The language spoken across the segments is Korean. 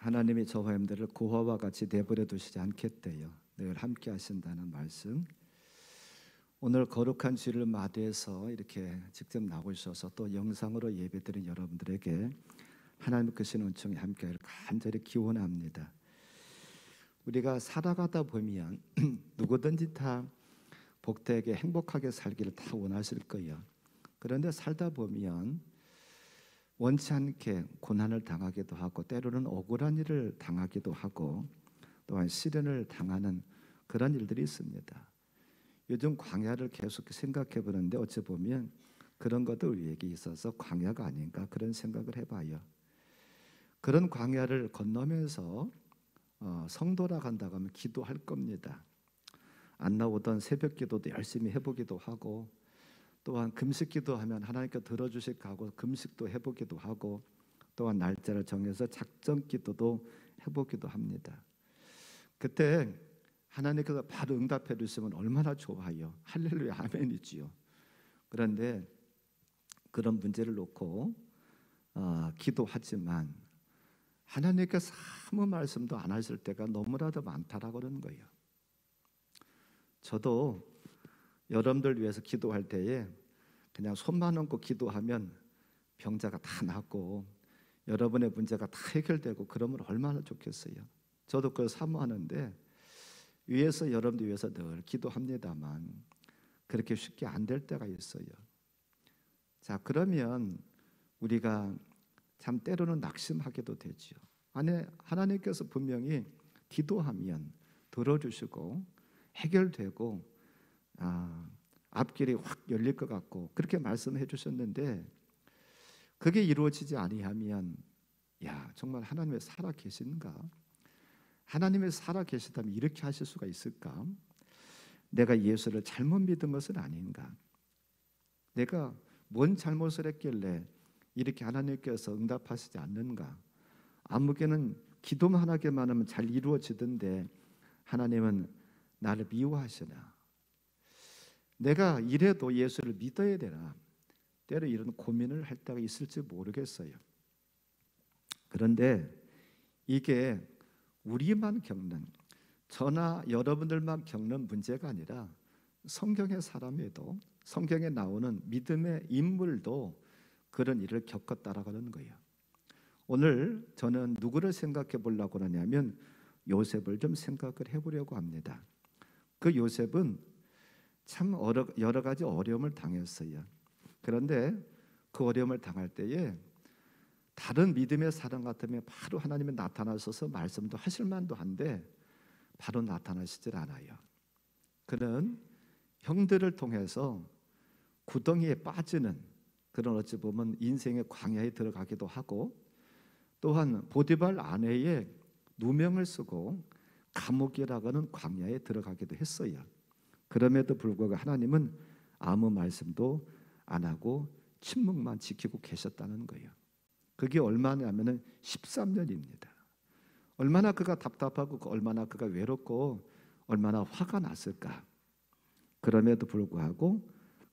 하나님이 저와 여러분들을 고아와 같이 내버려 두시지 않겠대요. 늘 함께 하신다는 말씀. 오늘 거룩한 주일을 맞이해서 이렇게 직접 나오셔서 또 영상으로 예배드린 여러분들에게 하나님 크신 은총이 함께하기를 간절히 기원합니다. 우리가 살아가다 보면 누구든지 다 복되게 행복하게 살기를 다 원하실 거예요. 그런데 살다 보면 원치 않게 고난을 당하기도 하고 때로는 억울한 일을 당하기도 하고 또한 시련을 당하는 그런 일들이 있습니다. 요즘 광야를 계속 생각해 보는데 어찌 보면 그런 것도 우리에게 있어서 광야가 아닌가 그런 생각을 해봐요. 그런 광야를 건너면서 성도라 간다고 하면 기도할 겁니다. 안 나오던 새벽 기도도 열심히 해보기도 하고 또한 금식 기도하면 하나님께 들어주실까 하고 금식도 해보기도 하고 또한 날짜를 정해서 작전 기도도 해보기도 합니다. 그때 하나님께서 바로 응답해 주시면 얼마나 좋아요. 할렐루야 아멘이지요. 그런데 그런 문제를 놓고 기도하지만 하나님께서 아무 말씀도 안 하실 때가 너무나도 많다라고 그러는 거예요. 저도 여러분들 위해서 기도할 때에 그냥 손만 얹고 기도하면 병자가 다 낫고 여러분의 문제가 다 해결되고 그러면 얼마나 좋겠어요. 저도 그걸 사모하는데 위에서 여러분들 위해서 늘 기도합니다만 그렇게 쉽게 안 될 때가 있어요. 자, 그러면 우리가 참 때로는 낙심하게도 되죠. 하나님께서 분명히 기도하면 들어주시고 해결되고 앞길이 확 열릴 것 같고 그렇게 말씀해 주셨는데 그게 이루어지지 아니하면 정말 하나님이 살아 계신가? 하나님이 살아 계시다면 이렇게 하실 수가 있을까? 내가 예수를 잘못 믿은 것은 아닌가? 내가 뭔 잘못을 했길래 이렇게 하나님께서 응답하시지 않는가? 아무개는 기도만 하게만 하면 잘 이루어지던데 하나님은 나를 미워하시나? 내가 이래도 예수를 믿어야 되나? 때로 이런 고민을 할 때가 있을지 모르겠어요. 그런데 이게 우리만 겪는, 저나 여러분들만 겪는 문제가 아니라 성경의 사람에도, 성경에 나오는 믿음의 인물도 그런 일을 겪었다라고 하는 거예요. 오늘 저는 누구를 생각해 보려고 하냐면 요셉을 좀 생각을 해보려고 합니다. 그 요셉은 참 여러 가지 어려움을 당했어요. 그런데 그 어려움을 당할 때에 다른 믿음의 사람 같으면 바로 하나님이 나타나셔서 말씀도 하실 만도 한데 바로 나타나시질 않아요. 그는 형들을 통해서 구덩이에 빠지는 그런 어찌 보면 인생의 광야에 들어가기도 하고 또한 보디발 아내의 누명을 쓰고 감옥이라고 하는 광야에 들어가기도 했어요. 그럼에도 불구하고 하나님은 아무 말씀도 안 하고 침묵만 지키고 계셨다는 거예요. 그게 얼마냐면은 13년입니다. 얼마나 그가 답답하고 얼마나 그가 외롭고 얼마나 화가 났을까. 그럼에도 불구하고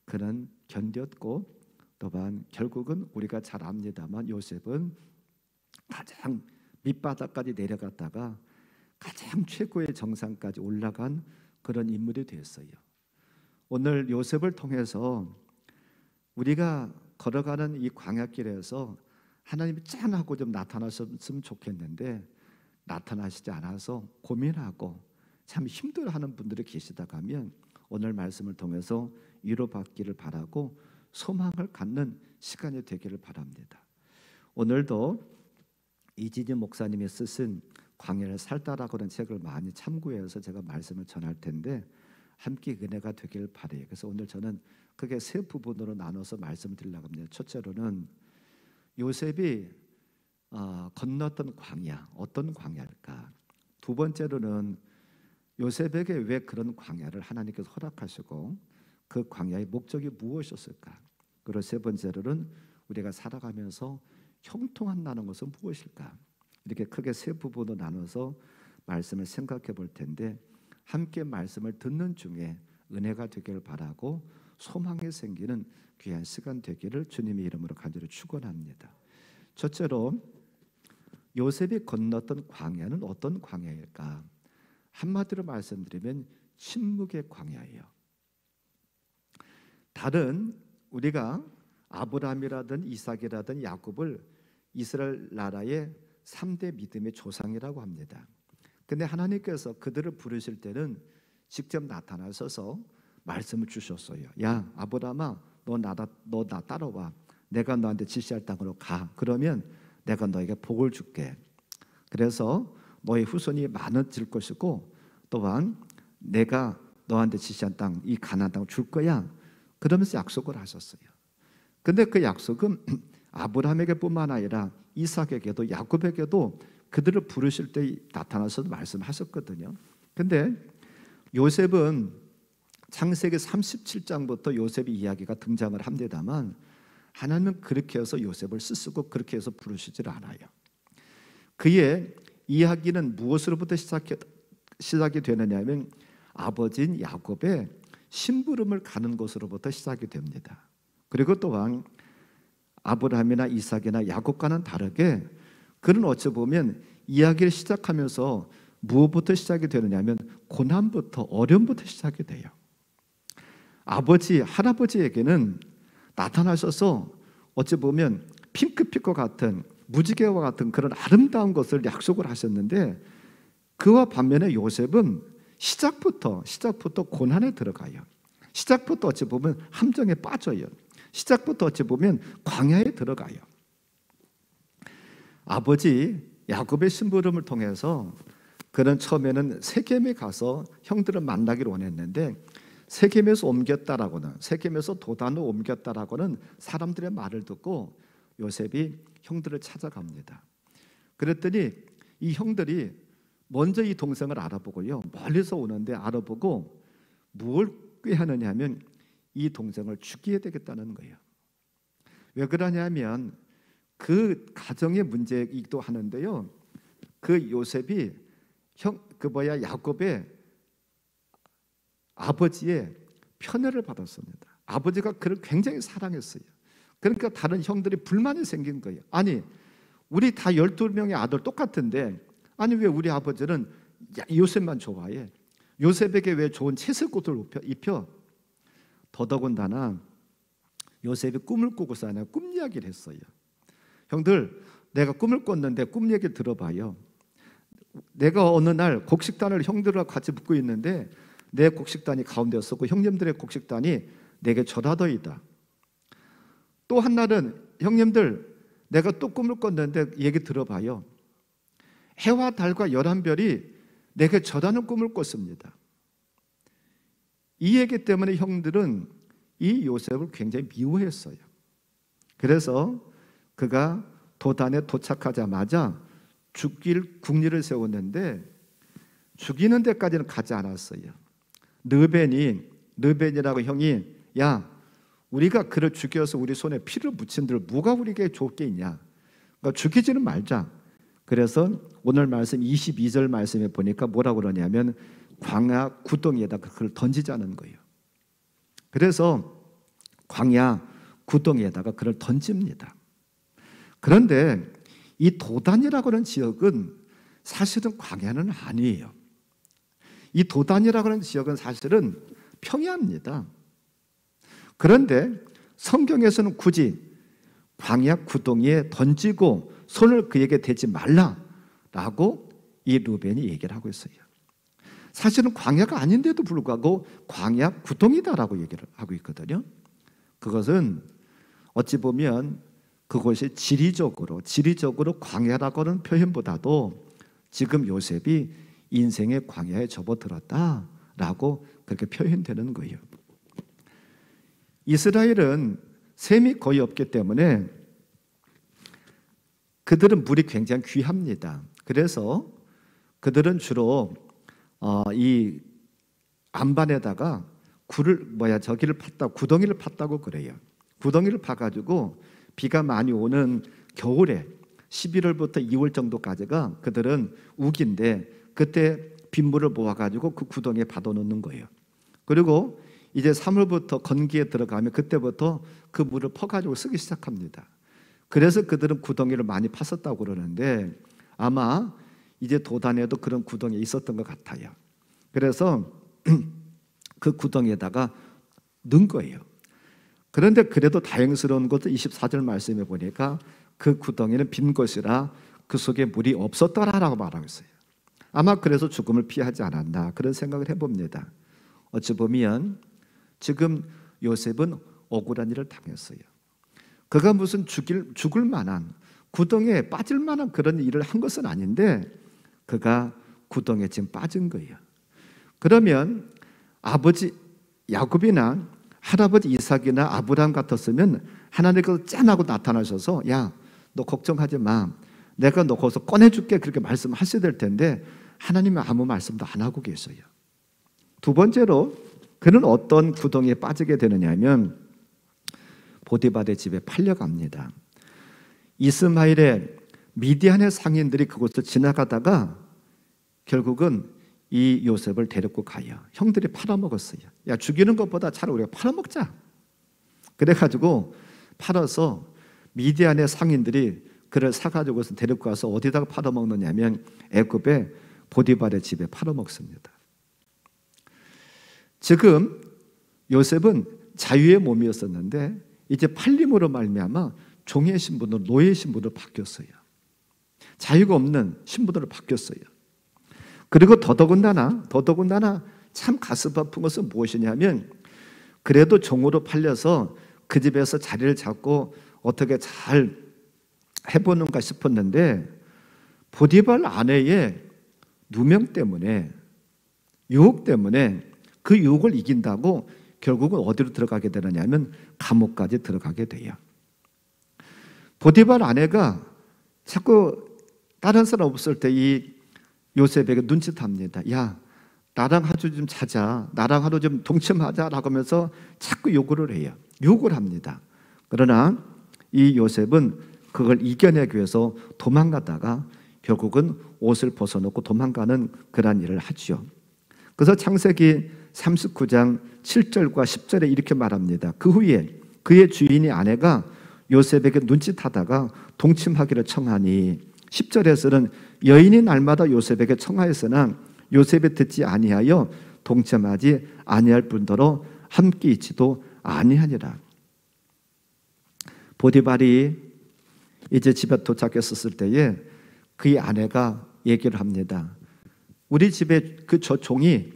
그는 견뎠고 또한 결국은 우리가 잘 압니다만 요셉은 가장 밑바닥까지 내려갔다가 가장 최고의 정상까지 올라간 그런 인물이 됐어요. 오늘 요셉을 통해서 우리가 걸어가는 이 광야길에서 하나님이 짠하고 좀 나타나셨으면 좋겠는데 나타나시지 않아서 고민하고 참 힘들어하는 분들이 계시다가 하면 오늘 말씀을 통해서 위로받기를 바라고 소망을 갖는 시간이 되기를 바랍니다. 오늘도 이진희 목사님이 쓰신 광야를 살다라고 하는 책을 많이 참고해서 제가 말씀을 전할 텐데 함께 은혜가 되길 바래요. 그래서 오늘 저는 크게 세 부분으로 나눠서 말씀을 드리려고 합니다. 첫째로는 요셉이 건넜던 광야, 어떤 광야일까? 두 번째로는 요셉에게 왜 그런 광야를 하나님께서 허락하시고 그 광야의 목적이 무엇이었을까? 그리고 세 번째로는 우리가 살아가면서 형통한다는 것은 무엇일까? 이렇게 크게 세 부분으로 나눠서 말씀을 생각해 볼 텐데 함께 말씀을 듣는 중에 은혜가 되기를 바라고 소망이 생기는 귀한 시간 되기를 주님의 이름으로 간절히 축원합니다. 첫째로 요셉이 건넜던 광야는 어떤 광야일까? 한마디로 말씀드리면 침묵의 광야예요. 다른 우리가 아브라함이라든 이삭이라든 야곱을 이스라엘 나라의 3대 믿음의 조상이라고 합니다. 근데 하나님께서 그들을 부르실 때는 직접 나타나셔서 말씀을 주셨어요. 야 아브라함아, 너 나 따라와. 내가 너한테 지시할 땅으로 가. 그러면 내가 너에게 복을 줄게. 그래서 너의 후손이 많아질 것이고 또한 내가 너한테 지시한 땅, 이 가나안 땅을 줄 거야. 그러면서 약속을 하셨어요. 근데 그 약속은 아브라함에게뿐만 아니라 이삭에게도 야곱에게도 그들을 부르실 때 나타나셔서 말씀하셨거든요. 근데 요셉은 창세기 37장부터 요셉의 이야기가 등장을 합니다만 하나님은 그렇게 해서 요셉을 쓰시고 그렇게 해서 부르시질 않아요. 그의 이야기는 무엇으로부터 시작이 되느냐 하면 아버지인 야곱의 심부름을 가는 곳으로부터 시작이 됩니다. 그리고 또한 아브라함이나 이삭이나 야곱과는 다르게 그는 어찌 보면 이야기를 시작하면서 무엇부터 시작이 되느냐 하면 고난부터 어려움부터 시작이 돼요. 아버지, 할아버지에게는 나타나셔서 어찌 보면 핑크빛과 같은 무지개와 같은 그런 아름다운 것을 약속을 하셨는데 그와 반면에 요셉은 시작부터 고난에 들어가요. 시작부터 어찌 보면 함정에 빠져요. 시작부터 어찌 보면 광야에 들어가요. 아버지 야곱의 심부름을 통해서 그는 처음에는 세겜에 가서 형들을 만나기를 원했는데 세겜에서 옮겼다라고는, 세겜에서 도단으로 옮겼다라고는 사람들의 말을 듣고 요셉이 형들을 찾아갑니다. 그랬더니 이 형들이 먼저 이 동생을 알아보고요, 멀리서 오는데 알아보고 뭘 꾀하느냐 하면 이 동생을 죽여야 되겠다는 거예요. 왜 그러냐면 그 가정의 문제이기도 하는데요, 그 요셉이 야곱의 아버지의 편애를 받았습니다. 아버지가 그를 굉장히 사랑했어요. 그러니까 다른 형들이 불만이 생긴 거예요. 아니 우리 다 12명의 아들 똑같은데 아니 왜 우리 아버지는 요셉만 좋아해? 요셉에게 왜 좋은 채색옷을 입혀? 더더군다나 요셉이 꿈을 꾸고서 꿈 이야기를 했어요. 형들, 내가 꿈을 꿨는데 꿈 얘기 들어봐요. 내가 어느 날 곡식단을 형들과 같이 붙고 있는데 내 곡식단이 가운데 섰고 형님들의 곡식단이 내게 절하더이다. 또 한 날은 형님들, 내가 또 꿈을 꿨는데 얘기 들어봐요. 해와 달과 11별이 내게 절하는 꿈을 꿨습니다. 이 얘기 때문에 형들은 이 요셉을 굉장히 미워했어요. 그래서 그가 도단에 도착하자마자 죽일 궁리를 세웠는데 죽이는 데까지는 가지 않았어요. 르벤이라고 형이, 야 우리가 그를 죽여서 우리 손에 피를 묻힌들 뭐가 우리에게 좋을 게 있냐, 그러니까 죽이지는 말자. 그래서 오늘 말씀 22절 말씀에 보니까 뭐라고 그러냐면 광야 구덩이에다가 그걸 던지자는 거예요. 그래서 광야 구덩이에다가 그를 던집니다. 그런데 이 도단이라고 하는 지역은 사실은 광야는 아니에요. 이 도단이라고 하는 지역은 사실은 평야입니다. 그런데 성경에서는 굳이 광야 구덩이에 던지고 손을 그에게 대지 말라라고 이 르벤이 얘기를 하고 있어요. 사실은 광야가 아닌데도 불구하고 광야 구덩이다라고 얘기를 하고 있거든요. 그것은 어찌 보면 그것이 지리적으로 광야라고 하는 표현보다도 지금 요셉이 인생의 광야에 접어들었다라고 그렇게 표현되는 거예요. 이스라엘은 샘이 거의 없기 때문에 그들은 물이 굉장히 귀합니다. 그래서 그들은 주로 이 안반에다가 구덩이를 팠다고 그래요. 구덩이를 파가지고 비가 많이 오는 겨울에 11월부터 2월 정도까지가 그들은 우기인데 그때 빗물을 모아가지고 그 구덩이에 받아놓는 거예요. 그리고 이제 3월부터 건기에 들어가면 그때부터 그 물을 퍼가지고 쓰기 시작합니다. 그래서 그들은 구덩이를 많이 팠었다고 그러는데 아마 이제 도단에도 그런 구덩이 있었던 것 같아요. 그래서 그 구덩이에다가 넣은 거예요. 그런데 그래도 다행스러운 것도 24절 말씀에 보니까 그 구덩이는 빈 것이라 그 속에 물이 없었더라라고 말하고 있어요. 아마 그래서 죽음을 피하지 않았나 그런 생각을 해봅니다. 어찌 보면 지금 요셉은 억울한 일을 당했어요. 그가 무슨 죽을 만한 구덩이에 빠질 만한 그런 일을 한 것은 아닌데 그가 구덩이에 지금 빠진 거예요. 그러면 아버지 야곱이나 할아버지 이삭이나 아브라함 같았으면 하나님께서 짠하고 나타나셔서 야, 너 걱정하지 마. 내가 너 거기서 꺼내줄게 그렇게 말씀하셔야 될 텐데 하나님은 아무 말씀도 안 하고 계셔요. 두 번째로 그는 어떤 구덩이에 빠지게 되느냐 하면 보디발의 집에 팔려갑니다. 이스마엘의 미디안의 상인들이 그곳을 지나가다가 결국은 이 요셉을 데리고 가요. 형들이 팔아먹었어요. 야, 죽이는 것보다 차라리 우리가 팔아먹자. 그래가지고 팔아서 미디안의 상인들이 그를 사가지고서 데리고 가서 어디다가 팔아먹느냐면 애굽의 보디발의 집에 팔아먹습니다. 지금 요셉은 자유의 몸이었었는데 이제 팔림으로 말미암아 종의 신분으로 노예의 신분으로 바뀌었어요. 자유가 없는 신분으로 바뀌었어요. 그리고 더더군다나 참 가슴 아픈 것은 무엇이냐면 그래도 종으로 팔려서 그 집에서 자리를 잡고 어떻게 잘 해보는가 싶었는데 보디발 아내의 누명 때문에 유혹 때문에 그 유혹을 이긴다고 결국은 어디로 들어가게 되느냐면 감옥까지 들어가게 돼요. 보디발 아내가 자꾸 다른 사람 없을 때 이 요셉에게 눈짓합니다. 야, 나랑 하루 좀 자자, 나랑 하루 좀 동침하자라고 하면서 자꾸 요구를 해요. 욕을 합니다. 그러나 이 요셉은 그걸 이겨내기 위해서 도망가다가 결국은 옷을 벗어놓고 도망가는 그런 일을 하죠. 그래서 창세기 39장 7절과 10절에 이렇게 말합니다. 그 후에 그의 주인이 아내가 요셉에게 눈짓하다가 동침하기를 청하니 10절에서는 여인이 날마다 요셉에게 청하였으나 요셉이 듣지 아니하여 동침하지 아니할 뿐더러 함께 있지도 아니하니라. 보디발이 이제 집에 도착했었을 때에 그의 아내가 얘기를 합니다. 우리 집에 그 저 종이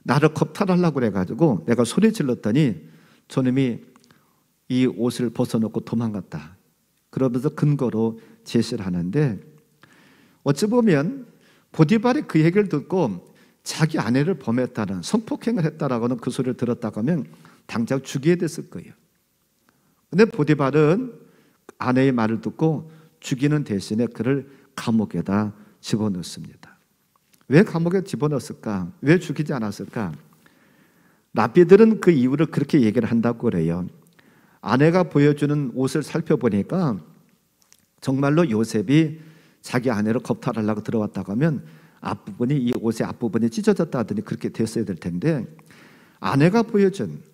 나를 겁탈하려고 그래가지고 내가 소리 질렀더니 저놈이 이 옷을 벗어놓고 도망갔다. 그러면서 근거로 제시를 하는데 어찌 보면 보디발이 그 얘기를 듣고 자기 아내를 범했다는 성폭행을 했다라고는 그 소리를 들었다고 하면 당장 죽여야 됐을 거예요. 근데 보디발은 아내의 말을 듣고 죽이는 대신에 그를 감옥에다 집어넣습니다. 왜 감옥에 집어넣었을까? 왜 죽이지 않았을까? 랍비들은 그 이유를 그렇게 얘기를 한다고 그래요. 아내가 보여주는 옷을 살펴보니까 정말로 요셉이 자기 아내를 겁탈하려고 들어왔다고 하면 앞부분이 이 옷의 앞부분이 찢어졌다 하더니 그렇게 됐어야 될 텐데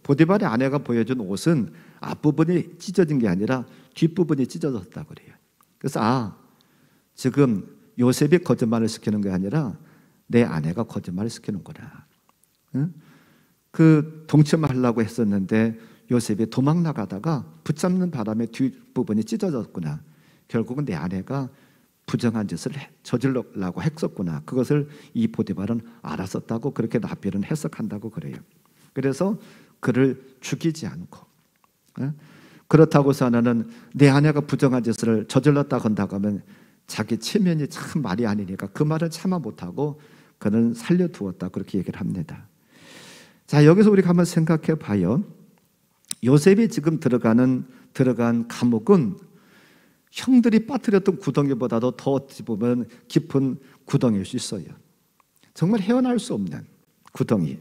보디발의 아내가 보여준 옷은 앞부분이 찢어진 게 아니라 뒷부분이 찢어졌다고 그래요. 그래서 지금 요셉이 거짓말을 시키는 게 아니라 내 아내가 거짓말을 시키는 거다. 응? 그 동침하려고 했었는데 요셉이 도망 나가다가 붙잡는 바람에 뒷부분이 찢어졌구나. 결국은 내 아내가 부정한 짓을 저지르려고 했었구나. 그것을 이 보디발은 알았었다고 그렇게 랍비는 해석한다고 그래요. 그래서 그를 죽이지 않고 그렇다고 해서 하나는 내 아내가 부정한 짓을 저질렀다고 한다고 하면 자기 체면이 참 말이 아니니까 그 말을 참아 못하고 그는 살려두었다 그렇게 얘기를 합니다. 자, 여기서 우리가 한번 생각해 봐요. 요셉이 지금 들어간 감옥은 형들이 빠뜨렸던 구덩이보다도 더 어찌 보면 깊은 구덩이일 수 있어요. 정말 헤어날 수 없는 구덩이.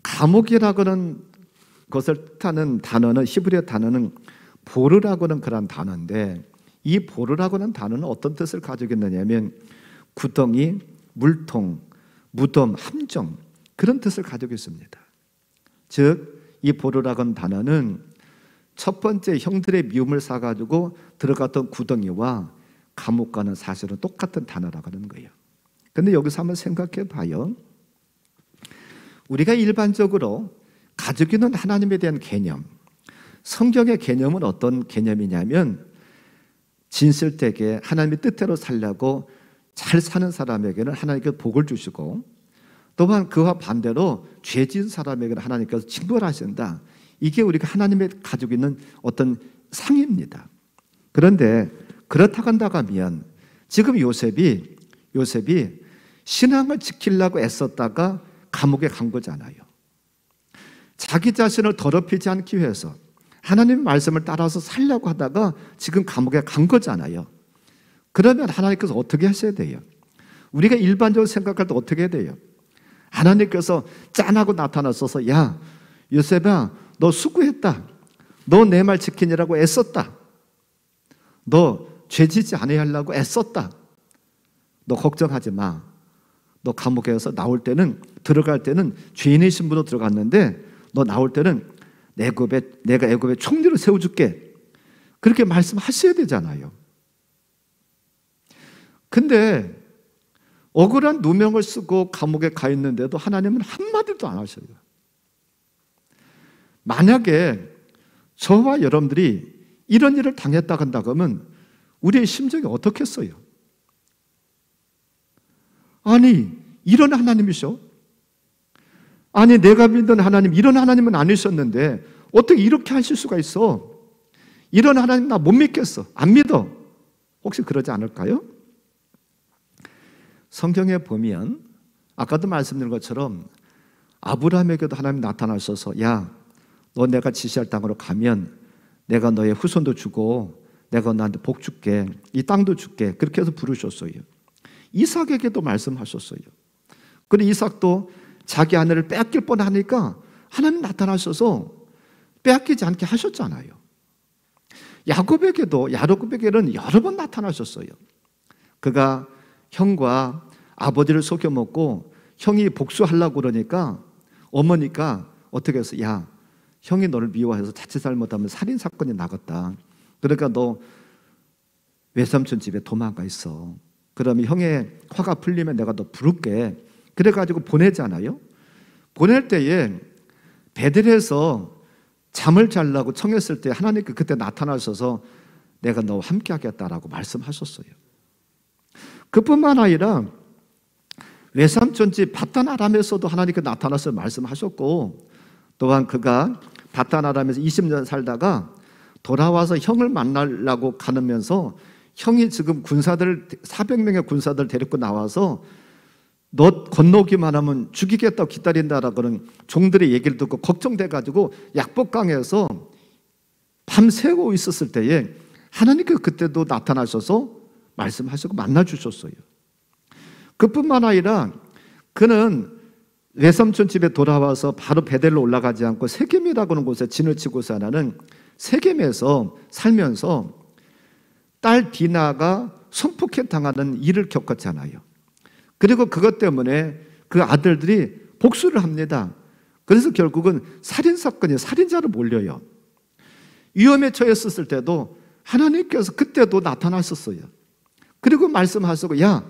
감옥이라고는 것을 뜻하는 단어는 히브리어 단어는 보르라고는 그런 단어인데 이 보르라고는 단어는 어떤 뜻을 가지고 있느냐면 구덩이, 물통, 무덤, 함정 그런 뜻을 가지고 있습니다. 즉 이 보르라고는 단어는 첫 번째 형들의 미움을 사가지고 들어갔던 구덩이와 감옥과는 사실은 똑같은 단어라고 하는 거예요. 근데 여기서 한번 생각해 봐요. 우리가 일반적으로 가지고 있는 하나님에 대한 개념, 성경의 개념은 어떤 개념이냐면 진실되게 하나님의 뜻대로 살려고 잘 사는 사람에게는 하나님께서 복을 주시고, 또한 그와 반대로 죄 지은 사람에게는 하나님께서 징벌 하신다. 이게 우리가 하나님의 가지고 있는 어떤 상입니다. 그런데 그렇다고 한다고 하면 지금 요셉이 신앙을 지키려고 애썼다가 감옥에 간 거잖아요. 자기 자신을 더럽히지 않기 위해서 하나님의 말씀을 따라서 살려고 하다가 지금 감옥에 간 거잖아요. 그러면 하나님께서 어떻게 하셔야 돼요? 우리가 일반적으로 생각할 때 어떻게 해야 돼요? 하나님께서 짠하고 나타나셔서 야 요셉아 너 수고했다. 너 내 말 지키느라고 애썼다. 너 죄지지 않아야 하려고 애썼다. 너 걱정하지 마. 너 감옥에서 나올 때는 들어갈 때는 죄인의 신분으로 들어갔는데 너 나올 때는 내가 애굽에 총리를 세워줄게. 그렇게 말씀하셔야 되잖아요. 근데 억울한 누명을 쓰고 감옥에 가 있는데도 하나님은 한마디도 안 하셔요. 만약에 저와 여러분들이 이런 일을 당했다고 한다고 하면 우리의 심정이 어떻겠어요? 아니 이런 하나님이셔? 아니 내가 믿는 하나님 이런 하나님은 아니셨는데 어떻게 이렇게 하실 수가 있어? 이런 하나님 나 못 믿겠어. 안 믿어. 혹시 그러지 않을까요? 성경에 보면 아까도 말씀드린 것처럼 아브라함에게도 하나님 나타나셔서 야 너 내가 지시할 땅으로 가면 내가 너의 후손도 주고 내가 너한테 복 줄게. 이 땅도 줄게. 그렇게 해서 부르셨어요. 이삭에게도 말씀하셨어요. 그리고 이삭도 자기 아내를 빼앗길 뻔하니까 하나님 나타나셔서 빼앗기지 않게 하셨잖아요. 야곱에게는 여러 번 나타나셨어요. 그가 형과 아버지를 속여먹고 형이 복수하려고 그러니까 어머니가 어떻게 해서 야 형이 너를 미워해서 자칫 잘못하면 살인사건이 나겠다. 그러니까 너 외삼촌 집에 도망가 있어. 그러면 형의 화가 풀리면 내가 너 부를게. 그래가지고 보내잖아요. 보낼 때에 베들에서 잠을 자려고 청했을 때 하나님께 그때 나타나셔서 내가 너와 함께 하겠다라고 말씀하셨어요. 그뿐만 아니라 외삼촌 집 바단 아람에서도 하나님께 나타나서 말씀하셨고, 또한 그가 바단 아람에서 20년 살다가 돌아와서 형을 만나려고 가면서 형이 지금 400명의 군사들 데리고 나와서 너 건너기만 하면 죽이겠다고 기다린다라고는 종들의 얘기를 듣고 걱정돼가지고 약복강에서 밤새고 있었을 때에 하나님께서 그때도 나타나셔서 말씀하시고 만나주셨어요. 그뿐만 아니라 그는 외삼촌 집에 돌아와서 바로 베델로 올라가지 않고 세겜이라고 하는 곳에 진을 치고 사는 세겜에서 살면서 딸 디나가 성폭행 당하는 일을 겪었잖아요. 그리고 그것 때문에 그 아들들이 복수를 합니다. 그래서 결국은 살인사건이 살인자로 몰려요. 위험에 처했었을 때도 하나님께서 그때도 나타나셨어요. 그리고 말씀하시고 야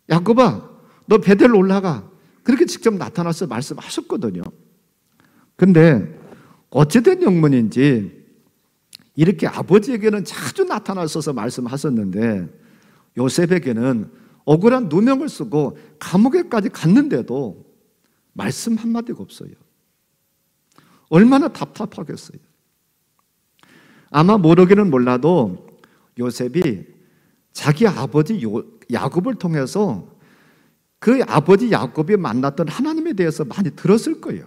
야곱아 너 베델로 올라가. 그렇게 직접 나타나서 말씀하셨거든요. 근데 어찌된 영문인지 이렇게 아버지에게는 자주 나타나셔서 말씀하셨는데 요셉에게는 억울한 누명을 쓰고 감옥에까지 갔는데도 말씀 한마디가 없어요. 얼마나 답답하겠어요. 아마 모르기는 몰라도 요셉이 자기 아버지 야곱을 통해서 그 아버지 야곱이 만났던 하나님에 대해서 많이 들었을 거예요.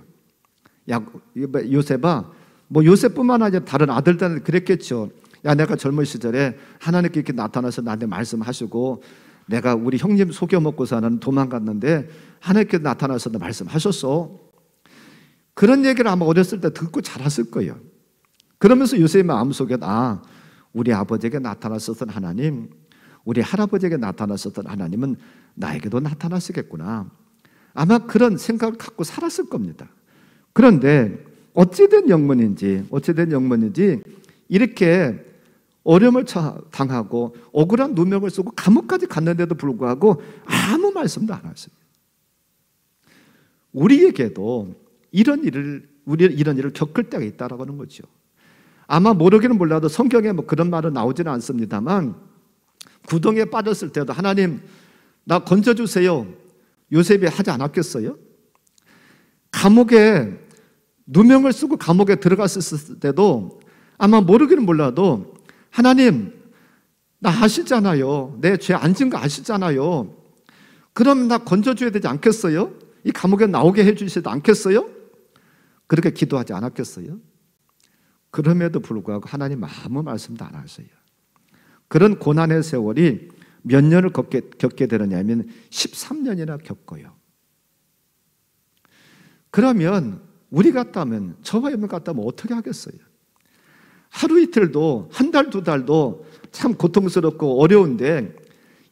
요셉아, 뭐 요셉뿐만 아니라 다른 아들들은 그랬겠죠. 야, 내가 젊은 시절에 하나님께 이렇게 나타나서 나한테 말씀하시고 내가 우리 형님 속여먹고서는 도망갔는데 하나님께 나타나서 말씀하셨어. 그런 얘기를 아마 어렸을 때 듣고 자랐을 거예요. 그러면서 요셉의 마음속에 우리 아버지에게 나타났었던 하나님, 우리 할아버지에게 나타났었던 하나님은 나에게도 나타나시겠구나. 아마 그런 생각을 갖고 살았을 겁니다. 그런데 어찌된 영문인지 이렇게 어려움을 당하고 억울한 누명을 쓰고 감옥까지 갔는데도 불구하고 아무 말씀도 안 하십니다. 우리에게도 이런 일을 겪을 때가 있다라고 하는 거죠. 아마 모르기는 몰라도 성경에 뭐 그런 말은 나오지는 않습니다만 구덩이에 빠졌을 때도 하나님 나 건져주세요. 요셉이 하지 않았겠어요? 감옥에 누명을 쓰고 감옥에 들어갔을 때도 아마 모르기는 몰라도 하나님 나 아시잖아요. 내 죄 안 진 거 아시잖아요. 그럼 나 건져줘야 되지 않겠어요? 이 감옥에 나오게 해주시지 않겠어요? 그렇게 기도하지 않았겠어요? 그럼에도 불구하고 하나님 아무 말씀도 안 하세요. 그런 고난의 세월이 몇 년을 겪게 되느냐면 13년이나 겪어요. 그러면 우리 같다면, 저와 여러분 같다면 어떻게 하겠어요? 하루 이틀도, 한 달, 두 달도 참 고통스럽고 어려운데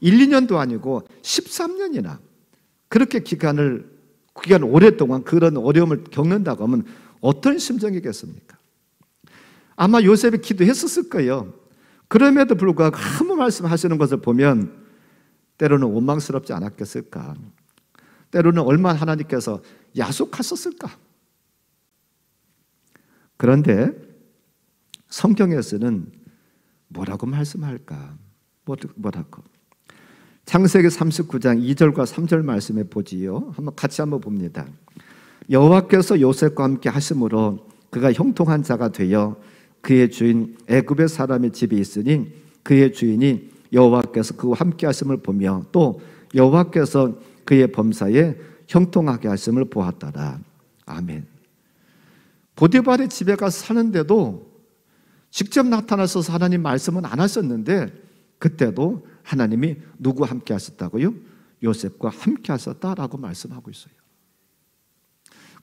1, 2년도 아니고 13년이나 그렇게 기간 오랫동안 그런 어려움을 겪는다고 하면 어떤 심정이겠습니까? 아마 요셉이 기도했었을 거예요. 그럼에도 불구하고 아무 말씀하시는 것을 보면 때로는 원망스럽지 않았겠을까? 때로는 얼마나 하나님께서 야속하셨을까? 그런데 성경에서는 뭐라고 말씀할까? 뭐라고? 창세기 39장 2절과 3절 말씀에 보지요. 같이 한번 봅니다. 여호와께서 요셉과 함께 하심으로 그가 형통한 자가 되어 그의 주인 애굽의 사람의 집에 있으니 그의 주인이 여호와께서 그와 함께 하심을 보며 또 여호와께서 그의 범사에 형통하게 하심을 보았더라. 아멘. 보디발의 집에 가서 사는데도 직접 나타나셔서 하나님 말씀은 안 하셨는데 그때도 하나님이 누구와 함께 하셨다고요? 요셉과 함께 하셨다라고 말씀하고 있어요.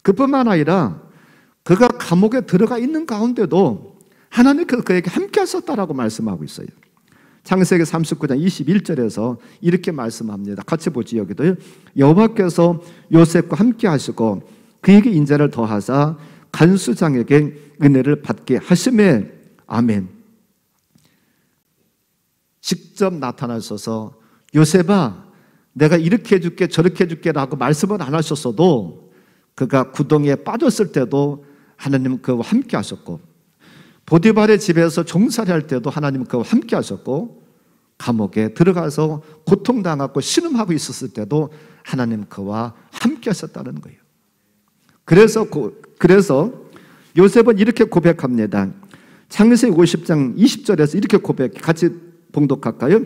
그뿐만 아니라 그가 감옥에 들어가 있는 가운데도 하나님께서 그에게 함께 하셨다라고 말씀하고 있어요. 창세기 39장 21절에서 이렇게 말씀합니다. 같이 보지. 여기도요. 여호와께서 요셉과 함께 하시고 그에게 인자를 더하사 간수장에게 은혜를 받게 하심에 아멘. 직접 나타나셔서 요셉아 내가 이렇게 해줄게 저렇게 해줄게 라고 말씀은 안 하셨어도 그가 구덩이에 빠졌을 때도 하나님은 그와 함께 하셨고 보디발의 집에서 종살이 할 때도 하나님은 그와 함께 하셨고 감옥에 들어가서 고통당하고 신음하고 있었을 때도 하나님 그와 함께 하셨다는 거예요. 그래서 요셉은 이렇게 고백합니다. 창세기 50장 20절에서 이렇게 같이 봉독할까요?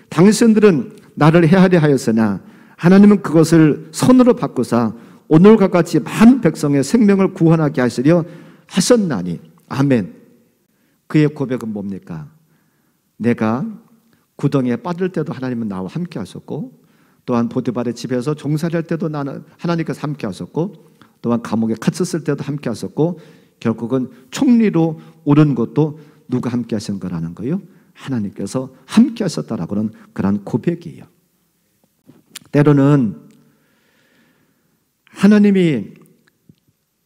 당신들은 나를 헤아려 하였으나 하나님은 그것을 선으로 바꾸사 오늘과 같이 많은 백성의 생명을 구원하게 하시려 하셨나니 아멘. 그의 고백은 뭡니까? 내가 구덩이에 빠질 때도 하나님은 나와 함께 하셨고 또한 보디발의 집에서 종살이할 때도 나는 하나님께서 함께 하셨고 또한 감옥에 갇혔을 때도 함께 하셨고 결국은 총리로 오른 것도 누가 함께 하신 거라는 거예요? 하나님께서 함께 하셨다라고는 그런 고백이에요. 때로는 하나님이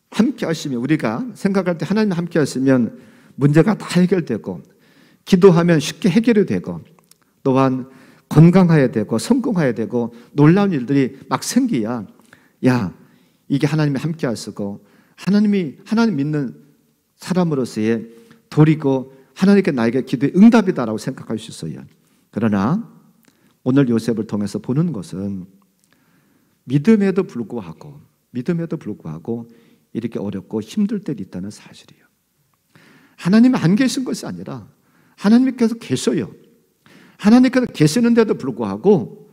함께 하시면 우리가 생각할 때 하나님이 함께 하시면 문제가 다 해결되고 기도하면 쉽게 해결이 되고 또한 건강해야 되고 성공해야 되고 놀라운 일들이 막 생기야 야 이게 하나님이 함께 하시고 하나님 믿는 사람으로서의 도리고 하나님께 나에게 기도의 응답이다라고 생각할 수 있어요. 그러나 오늘 요셉을 통해서 보는 것은 믿음에도 불구하고 이렇게 어렵고 힘들 때도 있다는 사실이에요. 하나님이 안 계신 것이 아니라 하나님께서 계셔요. 하나님께서 계시는데도 불구하고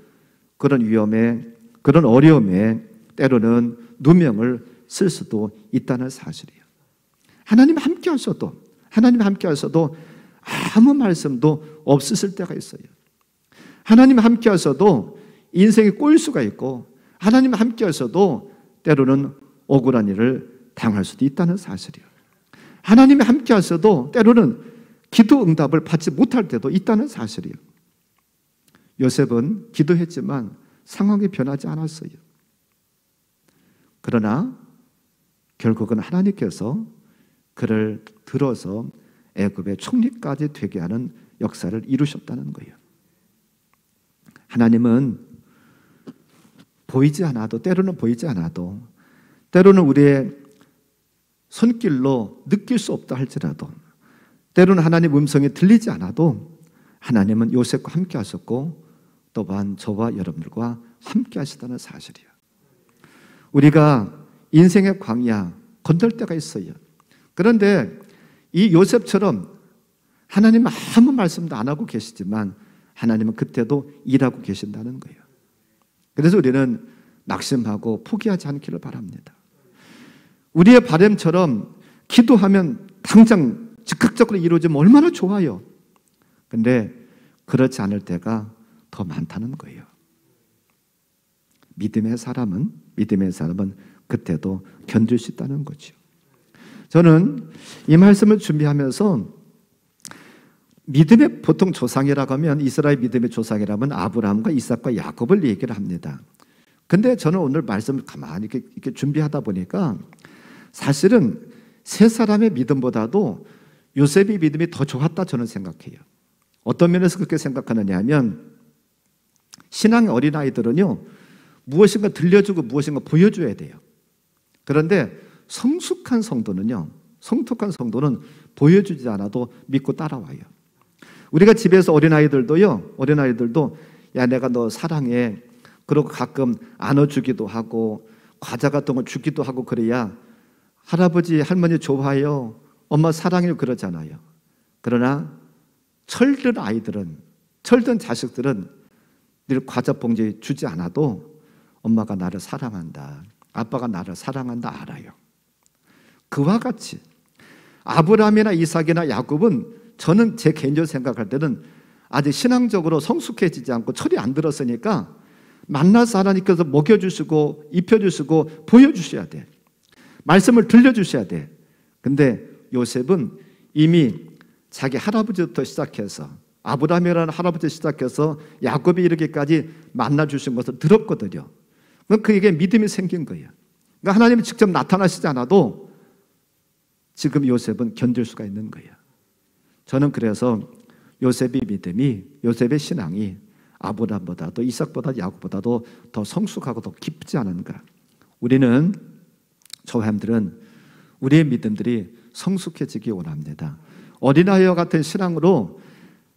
그런 위험에 그런 어려움에 때로는 누명을 쓸 수도 있다는 사실이에요. 하나님이 함께 하셔도 아무 말씀도 없으실 때가 있어요. 하나님이 함께 하셔도 인생이 꼬일 수가 있고 하나님이 함께 하셔도 때로는 억울한 일을 당할 수도 있다는 사실이에요. 하나님이 함께 하셔도 때로는 기도 응답을 받지 못할 때도 있다는 사실이에요. 요셉은 기도했지만 상황이 변하지 않았어요. 그러나 결국은 하나님께서 그를 들어서 애굽의 총리까지 되게 하는 역사를 이루셨다는 거예요. 하나님은 보이지 않아도, 때로는 보이지 않아도, 때로는 우리의 손길로 느낄 수 없다 할지라도, 때로는 하나님 음성이 들리지 않아도 하나님은 요셉과 함께 하셨고 또한 저와 여러분들과 함께 하시다는 사실이에요. 우리가 인생의 광야 건널 때가 있어요. 그런데 이 요셉처럼 하나님은 아무 말씀도 안 하고 계시지만 하나님은 그때도 일하고 계신다는 거예요. 그래서 우리는 낙심하고 포기하지 않기를 바랍니다. 우리의 바람처럼 기도하면 당장 즉각적으로 이루어지면 얼마나 좋아요. 근데 그렇지 않을 때가 더 많다는 거예요. 믿음의 사람은 그때도 견딜 수 있다는 거죠. 저는 이 말씀을 준비하면서 믿음의 보통 조상이라고 하면, 이스라엘 믿음의 조상이라면 아브라함과 이삭과 야곱을 얘기를 합니다. 근데 저는 오늘 말씀을 가만히 이렇게 준비하다 보니까 사실은 세 사람의 믿음보다도 요셉의 믿음이 더 좋았다 저는 생각해요. 어떤 면에서 그렇게 생각하느냐 하면, 신앙의 어린아이들은요 무엇인가 들려주고 무엇인가 보여줘야 돼요. 그런데 성숙한 성도는 보여주지 않아도 믿고 따라와요. 우리가 집에서 어린아이들도 야 내가 너 사랑해, 그러고 가끔 안아주기도 하고 과자 같은 거 주기도 하고 그래야 할아버지 할머니 좋아요, 엄마 사랑해요 그러잖아요. 그러나 철든 자식들은 늘 과자 봉지 주지 않아도 엄마가 나를 사랑한다, 아빠가 나를 사랑한다 알아요. 그와 같이 아브라함이나 이삭이나 야곱은, 저는 제 개인적으로 생각할 때는 아직 신앙적으로 성숙해지지 않고 철이 안 들었으니까 만나서 하나님께서 먹여주시고 입혀주시고 보여주셔야 돼. 말씀을 들려주셔야 돼. 근데 요셉은 이미 자기 할아버지부터 시작해서, 아브라함이라는 할아버지 시작해서 야곱이 이르기까지 만나주신 것을 들었거든요. 그에게 믿음이 생긴 거예요. 그러니까 하나님이 직접 나타나시지 않아도 지금 요셉은 견딜 수가 있는 거예요. 저는 그래서 요셉의 믿음이, 요셉의 신앙이 아브라함보다도 이삭보다 야곱보다도 더 성숙하고 더 깊지 않은가. 우리는, 저와 여러분들은 우리의 믿음들이 성숙해지기 원합니다. 어린아이와 같은 신앙으로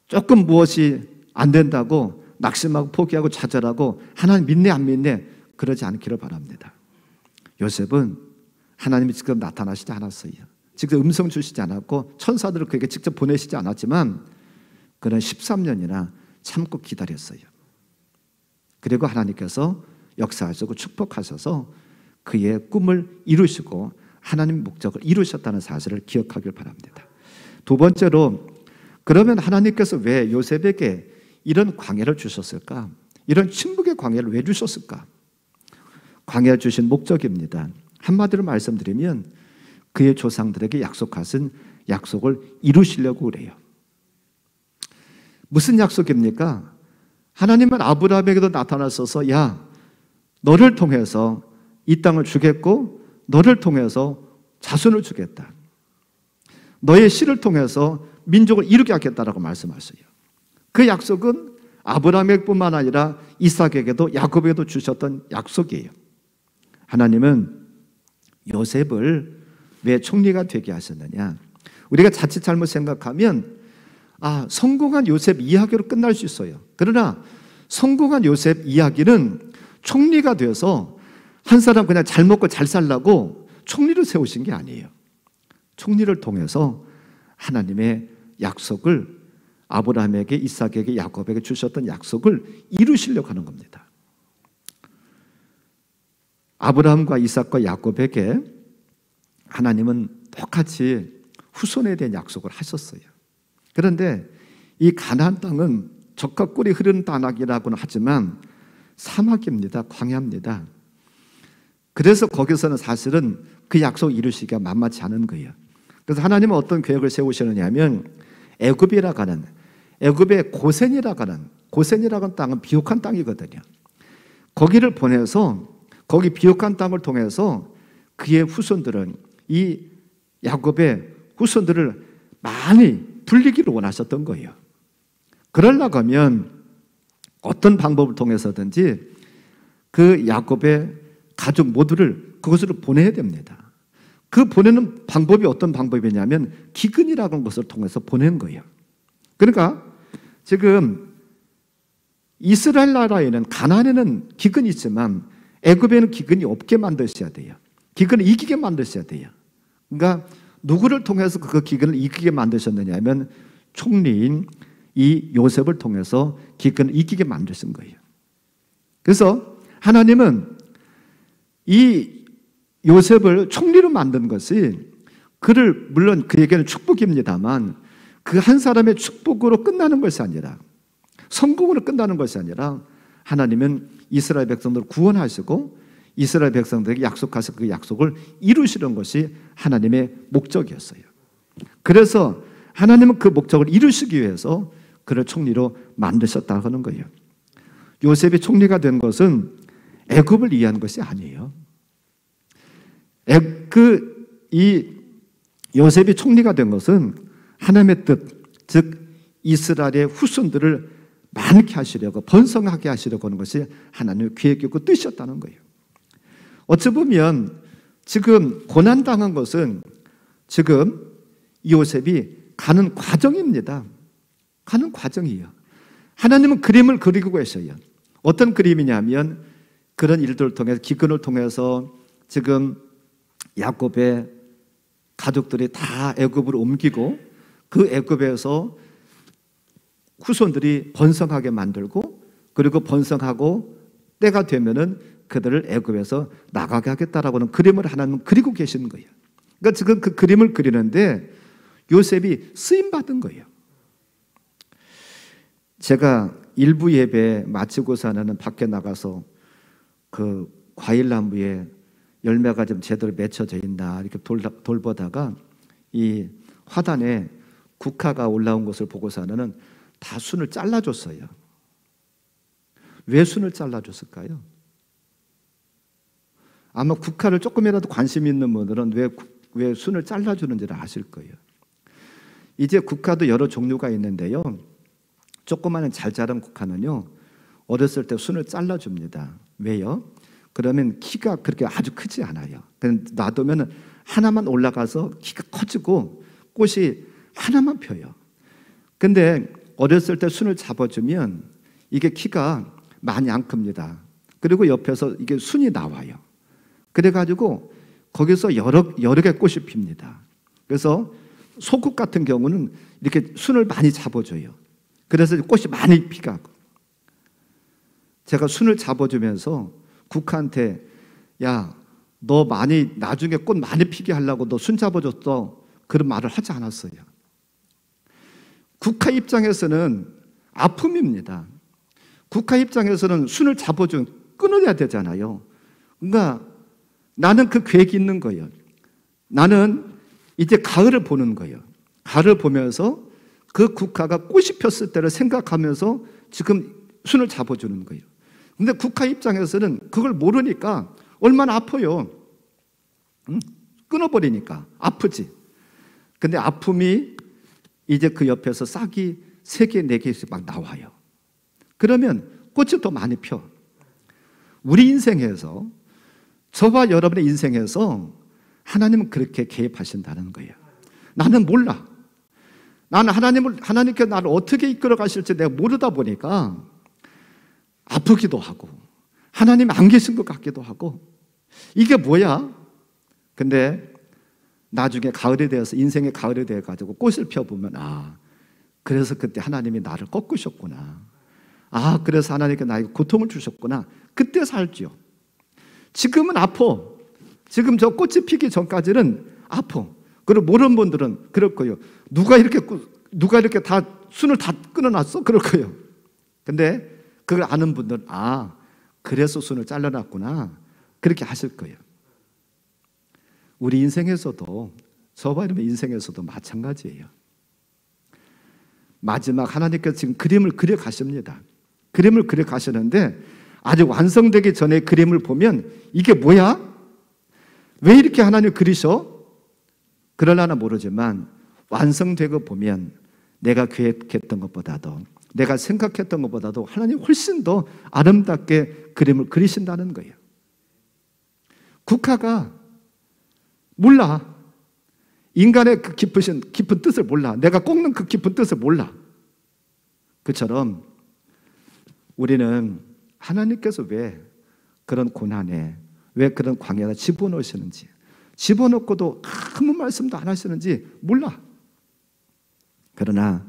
조금 무엇이 안 된다고 낙심하고 포기하고 좌절하고 하나님 믿네 안 믿네 그러지 않기를 바랍니다. 요셉은 하나님이 직접 나타나시지 않았어요. 직접 음성 주시지 않았고 천사들을 그에게 직접 보내시지 않았지만 그는 13년이나 참고 기다렸어요. 그리고 하나님께서 역사하시고 축복하셔서 그의 꿈을 이루시고 하나님의 목적을 이루셨다는 사실을 기억하길 바랍니다. 두 번째로, 그러면 하나님께서 왜 요셉에게 이런 광야를 주셨을까? 이런 침묵의 광야를 왜 주셨을까? 광야를 주신 목적입니다. 한마디로 말씀드리면 그의 조상들에게 약속하신 약속을 이루시려고 그래요. 무슨 약속입니까? 하나님은 아브라함에게도 나타나셔서 야, 너를 통해서 이 땅을 주겠고 너를 통해서 자손을 주겠다. 너의 씨를 통해서 민족을 이루게 하겠다라고 말씀하셔요. 그 약속은 아브라함에게뿐만 아니라 이삭에게도 야곱에게도 주셨던 약속이에요. 하나님은 요셉을 왜 총리가 되게 하셨느냐? 우리가 자칫 잘못 생각하면 성공한 요셉 이야기로 끝날 수 있어요. 그러나 성공한 요셉 이야기는 총리가 돼서 한 사람 그냥 잘 먹고 잘 살라고 총리를 세우신 게 아니에요. 총리를 통해서 하나님의 약속을, 아브라함에게 이삭에게 야곱에게 주셨던 약속을 이루시려고 하는 겁니다. 아브라함과 이삭과 야곱에게 하나님은 똑같이 후손에 대한 약속을 하셨어요. 그런데 이 가나안 땅은 젖과 꿀이 흐르는 땅이라고는 하지만 사막입니다. 광야입니다. 그래서 거기서는 사실은 그 약속 이루시기가 만만치 않은 거예요. 그래서 하나님은 어떤 계획을 세우시느냐 하면 애굽이라고 하는, 애굽의 고센이라고 하는 땅은 비옥한 땅이거든요. 거기를 보내서 거기 비옥한 땅을 통해서 그의 후손들은, 이 야곱의 후손들을 많이 불리기를 원하셨던 거예요. 그러려고 하면 어떤 방법을 통해서든지 그 야곱의 가족 모두를 그것으로 보내야 됩니다. 그 보내는 방법이 어떤 방법이냐면 기근이라고 하는 것을 통해서 보내는 거예요. 그러니까 지금 이스라엘 나라에는, 가나안에는 기근이 있지만 애굽에는 기근이 없게 만드셔야 돼요. 기근을 이기게 만드셔야 돼요. 그러니까 누구를 통해서 그 기근을 이기게 만드셨느냐 하면 총리인 이 요셉을 통해서 기근을 이기게 만드신 거예요. 그래서 하나님은 이 요셉을 총리로 만든 것이 그를, 물론 그에게는 축복입니다만 그 한 사람의 축복으로 끝나는 것이 아니라, 성공으로 끝나는 것이 아니라 하나님은 이스라엘 백성들을 구원하시고 이스라엘 백성들에게 약속하신 그 약속을 이루시는 것이 하나님의 목적이었어요. 그래서 하나님은 그 목적을 이루시기 위해서 그를 총리로 만드셨다고 하는 거예요. 요셉이 총리가 된 것은 애굽을 위한 것이 아니에요. 이 요셉이 총리가 된 것은 하나님의 뜻, 즉 이스라엘의 후손들을 많게 하시려고, 번성하게 하시려고 하는 것이 하나님의 계획이고 뜻이었다는 거예요. 어찌 보면 지금 고난당한 것은 지금 요셉이 가는 과정입니다. 가는 과정이에요. 하나님은 그림을 그리고 계셔요. 어떤 그림이냐면 그런 일들을 통해서, 기근을 통해서 지금 야곱의 가족들이 다 애굽으로 옮기고 그 애굽에서 후손들이 번성하게 만들고, 그리고 번성하고 때가 되면은 그들을 애굽에서 나가게 하겠다라고 하는 그림을 하나님은 그리고 계시는 거예요. 그러니까 지금 그 그림을 그리는데 요셉이 쓰임 받은 거예요. 제가 일부 예배 마치고서는 밖에 나가서 그 과일나무에 열매가 좀 제대로 맺혀져 있나 이렇게 돌보다가 이 화단에 국화가 올라온 것을 보고서는 다 순을 잘라줬어요. 왜 순을 잘라줬을까요? 아마 국화를 조금이라도 관심 있는 분들은 왜 순을 잘라주는지를 아실 거예요. 이제 국화도 여러 종류가 있는데요, 조그마한 잘 자란 국화는요 어렸을 때 순을 잘라줍니다. 왜요? 그러면 키가 그렇게 아주 크지 않아요. 놔두면 하나만 올라가서 키가 커지고 꽃이 하나만 펴요. 근데 어렸을 때 순을 잡아주면 이게 키가 많이 안 큽니다. 그리고 옆에서 이게 순이 나와요. 그래가지고 거기서 여러 개 꽃이 핍니다. 그래서 소국 같은 경우는 이렇게 순을 많이 잡아줘요. 그래서 꽃이 많이 피가고, 제가 순을 잡아주면서 국화한테 야, 너 많이 나중에 꽃 많이 피게 하려고 너 순 잡아줬어, 그런 말을 하지 않았어요. 국화 입장에서는 아픔입니다. 국화 입장에서는 순을 잡아준 끊어야 되잖아요. 그러니까 나는 그 계획이 있는 거예요. 나는 이제 가을을 보는 거예요. 가을을 보면서 그 국화가 꽃이 폈을 때를 생각하면서 지금 순을 잡아주는 거예요. 근데 국화 입장에서는 그걸 모르니까 얼마나 아파요. 끊어버리니까 아프지. 근데 아픔이 이제 그 옆에서 싹이 3개, 4개씩 막 나와요. 그러면 꽃이 더 많이 펴. 우리 인생에서, 저와 여러분의 인생에서 하나님은 그렇게 개입하신다는 거예요. 나는 몰라. 나는 하나님께 나를 어떻게 이끌어 가실지 내가 모르다 보니까 아프기도 하고 하나님 안 계신 것 같기도 하고, 이게 뭐야? 근데 나중에 가을이 되어서, 인생의 가을이 되어가지고 꽃을 펴보면, 아, 그래서 그때 하나님이 나를 꺾으셨구나. 아, 그래서 하나님께 나에게 고통을 주셨구나. 그때 살죠. 지금은 아파. 지금 저 꽃이 피기 전까지는 아파. 그리고 모르는 분들은 그럴 거예요. 누가 이렇게 다 순을 다 끊어놨어? 그럴 거예요. 근데 그걸 아는 분들은, 아, 그래서 순을 잘라놨구나, 그렇게 하실 거예요. 우리 인생에서도, 저와 여러분 인생에서도 마찬가지예요. 마지막 하나님께서 지금 그림을 그려 가십니다. 그림을 그려 가시는데 아직 완성되기 전에 그림을 보면 이게 뭐야? 왜 이렇게 하나님 그리셔? 그러려나 모르지만 완성되고 보면 내가 계획했던 것보다도 내가 생각했던 것보다도 하나님 훨씬 더 아름답게 그림을 그리신다는 거예요. 국화가 몰라. 인간의 그 깊은 뜻을 몰라. 내가 꺾는 그 깊은 뜻을 몰라. 그처럼 우리는 하나님께서 왜 그런 고난에, 왜 그런 광야에 집어넣으시는지, 집어넣고도 아무 말씀도 안 하시는지 몰라. 그러나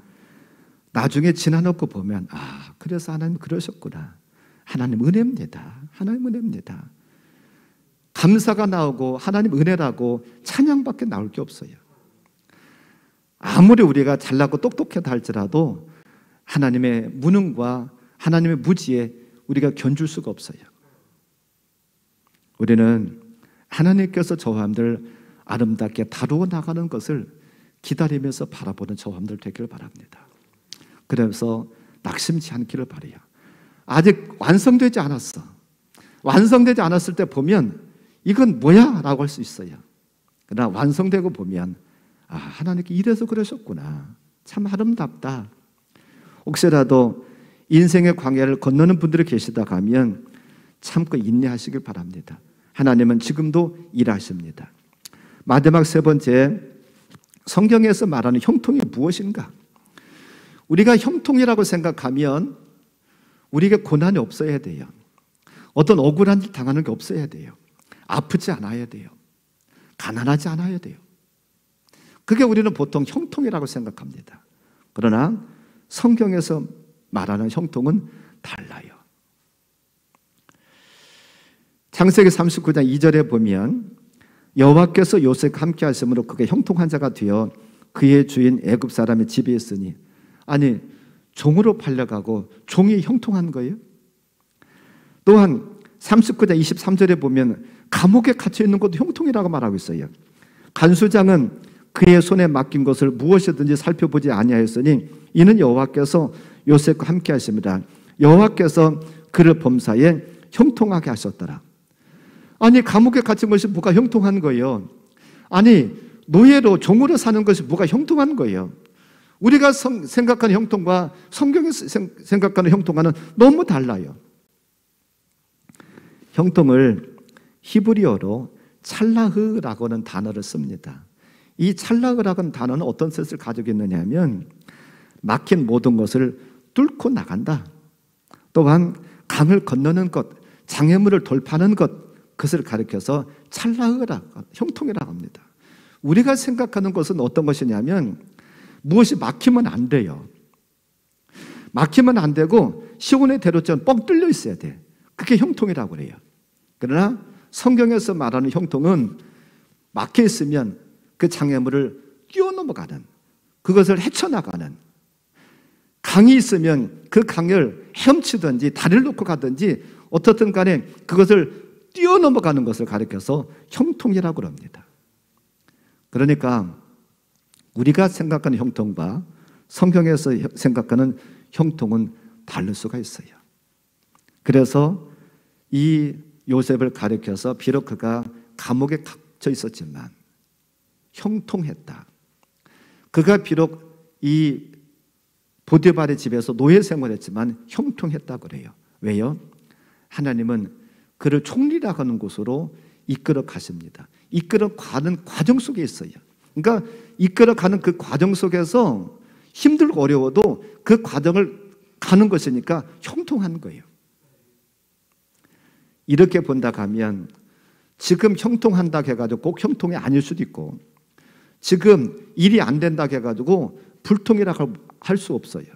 나중에 지나놓고 보면 그래서 하나님 그러셨구나. 하나님 은혜입니다. 하나님 은혜입니다. 감사가 나오고 하나님 은혜라고 찬양밖에 나올 게 없어요. 아무리 우리가 잘나고 똑똑하다 할지라도 하나님의 무능과 하나님의 무지에 우리가 견줄 수가 없어요. 우리는 하나님께서 저와 여러분들 아름답게 다루어 나가는 것을 기다리면서 바라보는 저와 여러분들 되기를 바랍니다. 그래서 낙심치 않기를 바라요. 아직 완성되지 않았어. 완성되지 않았을 때 보면 이건 뭐야? 라고 할 수 있어요. 그러나 완성되고 보면 하나님께 이래서 그러셨구나. 참 아름답다. 혹시라도 인생의 광야를 건너는 분들이 계시다 하면 참고 인내하시길 바랍니다. 하나님은 지금도 일하십니다. 마지막 세 번째, 성경에서 말하는 형통이 무엇인가? 우리가 형통이라고 생각하면 우리에게 고난이 없어야 돼요. 어떤 억울한 일 당하는 게 없어야 돼요. 아프지 않아야 돼요. 가난하지 않아야 돼요. 그게 우리는 보통 형통이라고 생각합니다. 그러나 성경에서 말하는 형통은 달라요. 창세기 39장 2절에 보면 여호와께서 요셉과 함께 하심으로 그가 형통한 자가 되어 그의 주인 애굽 사람의 집에 있으니, 아니 종으로 팔려가고 종이 형통한 거예요? 또한 39장 23절에 보면 감옥에 갇혀 있는 것도 형통이라고 말하고 있어요. 간수장은 그의 손에 맡긴 것을 무엇이든지 살펴보지 아니하였으니 이는 여호와께서 요셉과 함께 하십니다. 여호와께서 그를 범사에 형통하게 하셨더라. 아니 감옥에 갇힌 것이 뭐가 형통한 거예요? 아니 노예로 종으로 사는 것이 뭐가 형통한 거예요? 우리가 생각하는 형통과 성경에서 생각하는 형통과는 너무 달라요. 형통을 히브리어로 찰라흐라고 하는 단어를 씁니다. 이 찰라흐라고 하는 단어는 어떤 뜻을 가지고 있느냐 하면 막힌 모든 것을 뚫고 나간다. 또한 강을 건너는 것, 장애물을 돌파하는 것, 그것을 가리켜서 찰라흐라, 형통이라고 합니다. 우리가 생각하는 것은 어떤 것이냐면 무엇이 막히면 안 돼요. 막히면 안 되고 시온의 대로처럼 뻥 뚫려 있어야 돼. 그게 형통이라고 그래요. 그러나 성경에서 말하는 형통은 막혀 있으면 그 장애물을 뛰어넘어가는, 그것을 헤쳐나가는, 강이 있으면 그 강을 헤엄치든지 다리를 놓고 가든지 어떻든 간에 그것을 뛰어넘어가는 것을 가리켜서 형통이라고 합니다. 그러니까 우리가 생각하는 형통과 성경에서 생각하는 형통은 다를 수가 있어요. 그래서 이 요셉을 가리켜서 비록 그가 감옥에 갇혀 있었지만 형통했다. 그가 비록 이 보디발의 집에서 노예 생활했지만 형통했다고 그래요. 왜요? 하나님은 그를 총리라고 하는 곳으로 이끌어 가십니다. 이끌어 가는 과정 속에 있어요. 그러니까 이끌어 가는 그 과정 속에서 힘들고 어려워도 그 과정을 가는 것이니까 형통한 거예요. 이렇게 본다 하면 지금 형통한다 해가지고 꼭 형통이 아닐 수도 있고, 지금 일이 안 된다 해가지고 불통이라고 할 수 없어요.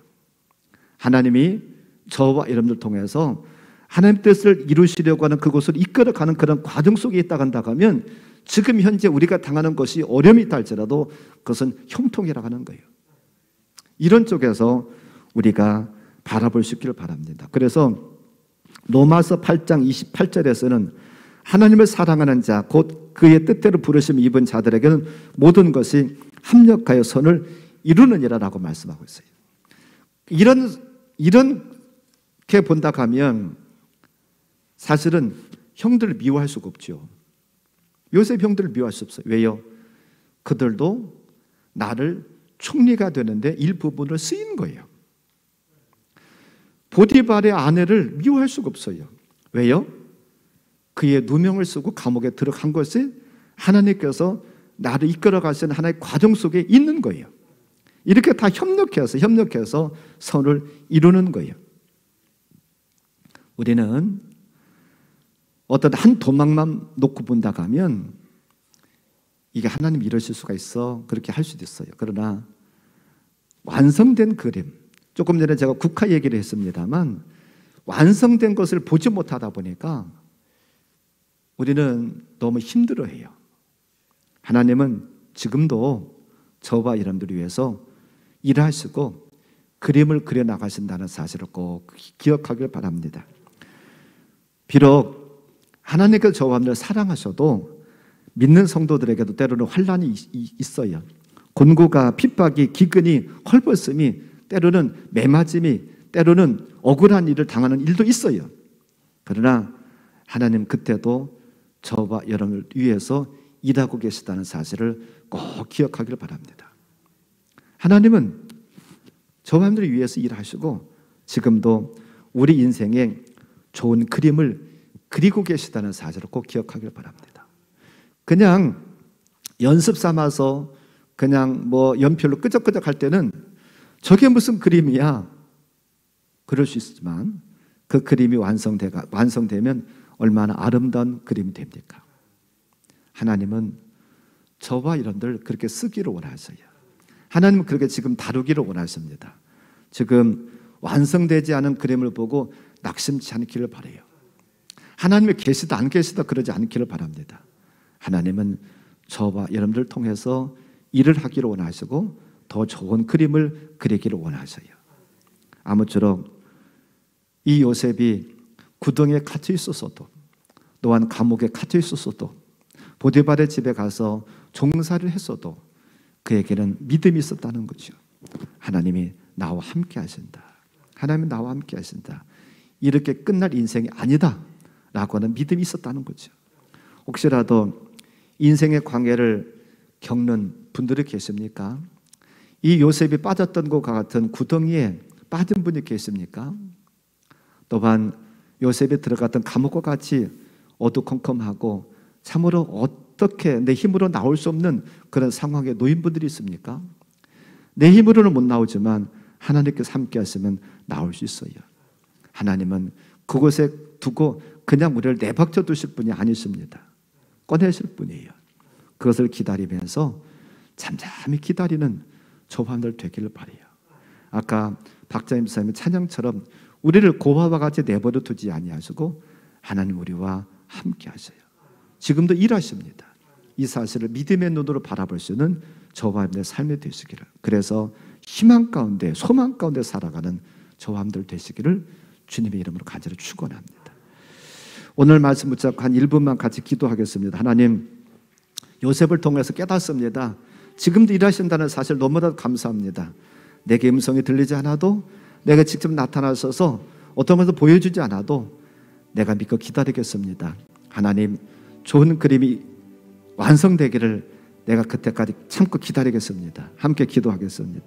하나님이 저와 여러분들 통해서 하나님 뜻을 이루시려고 하는 그곳을 이끌어가는 그런 과정 속에 있다고 한다 하면 지금 현재 우리가 당하는 것이 어려움이 있다 할지라도 그것은 형통이라고 하는 거예요. 이런 쪽에서 우리가 바라볼 수 있기를 바랍니다. 그래서 로마서 8장 28절에서는 하나님을 사랑하는 자, 곧 그의 뜻대로 부르심을 입은 자들에게는 모든 것이 합력하여 선을 이루느니라라고 말씀하고 있어요. 이렇게 본다 하면 사실은 형들을 미워할 수가 없죠. 요셉 형들을 미워할 수 없어요. 왜요? 그들도 나를 총리가 되는데 일부분을 쓰인 거예요. 보디발의 아내를 미워할 수가 없어요. 왜요? 그의 누명을 쓰고 감옥에 들어간 것이 하나님께서 나를 이끌어 가시는 하나의 과정 속에 있는 거예요. 이렇게 다 협력해서 선을 이루는 거예요. 우리는 어떤 한 도망만 놓고 본다고 하면 이게 하나님 이러실 수가 있어, 그렇게 할 수도 있어요. 그러나 완성된 그림, 조금 전에 제가 국화 얘기를 했습니다만 완성된 것을 보지 못하다 보니까 우리는 너무 힘들어해요. 하나님은 지금도 저와 여러분들을 위해서 일하시고 그림을 그려나가신다는 사실을 꼭 기억하길 바랍니다. 비록 하나님께서 저와 여러분들을 사랑하셔도 믿는 성도들에게도 때로는 환난이 있어요. 곤고가, 핍박이, 기근이, 헐벗음이, 때로는 매맞음이, 때로는 억울한 일을 당하는 일도 있어요. 그러나 하나님 그때도 저와 여러분을 위해서 일하고 계시다는 사실을 꼭 기억하길 바랍니다. 하나님은 저와 여러분들을 위해서 일하시고 지금도 우리 인생에 좋은 그림을 그리고 계시다는 사실을 꼭 기억하길 바랍니다. 그냥 연습 삼아서 그냥 뭐 연필로 끄적끄적 할 때는 저게 무슨 그림이야, 그럴 수 있지만 그 그림이 완성되면 얼마나 아름다운 그림이 됩니까? 하나님은 저와 여러분들 그렇게 쓰기를 원하셔요. 하나님은 그렇게 지금 다루기를 원하십니다. 지금 완성되지 않은 그림을 보고 낙심치 않기를 바라요. 하나님이 계시다 안 계시다 그러지 않기를 바랍니다. 하나님은 저와 여러분들을 통해서 일을 하기를 원하시고 더 좋은 그림을 그리기를 원하셔요. 아무쪼록 이 요셉이 구덩이에 갇혀 있었어도, 또한 감옥에 갇혀 있었어도, 보디발의 집에 가서 종살이를 했어도 그에게는 믿음이 있었다는 거죠. 하나님이 나와 함께 하신다. 하나님이 나와 함께 하신다. 이렇게 끝날 인생이 아니다 라고 하는 믿음이 있었다는 거죠. 혹시라도 인생의 광해를 겪는 분들이 계십니까? 이 요셉이 빠졌던 것과 같은 구덩이에 빠진 분이 계십니까? 또한 요셉이 들어갔던 감옥과 같이 어두컴컴하고 참으로 어떻게 내 힘으로 나올 수 없는 그런 상황에 놓인 분들이 있습니까? 내 힘으로는 못 나오지만 하나님께서 함께 하시면 나올 수 있어요. 하나님은 그곳에 두고 그냥 우리를 내박쳐 두실 분이 아니십니다. 꺼내실 분이에요. 그것을 기다리면서 잠잠히 기다리는 저와 여러분들 되기를 바라요. 아까 박자임 목사님의 찬양처럼 우리를 고아와 같이 내버려 두지 아니하시고 하나님 우리와 함께 하셔요. 지금도 일하십니다. 이 사실을 믿음의 눈으로 바라볼 수 있는 저와 여러분들의 삶이 되시기를, 그래서 희망 가운데 소망 가운데 살아가는 저와 여러분들 되시기를 주님의 이름으로 간절히 축원합니다. 오늘 말씀 붙잡고 한 1분만 같이 기도하겠습니다. 하나님, 요셉을 통해서 깨닫습니다. 지금도 일하신다는 사실 너무나도 감사합니다. 내게 음성이 들리지 않아도, 내가 직접 나타나셔서 어떤 것을 보여주지 않아도 내가 믿고 기다리겠습니다. 하나님, 좋은 그림이 완성되기를 내가 그때까지 참고 기다리겠습니다. 함께 기도하겠습니다.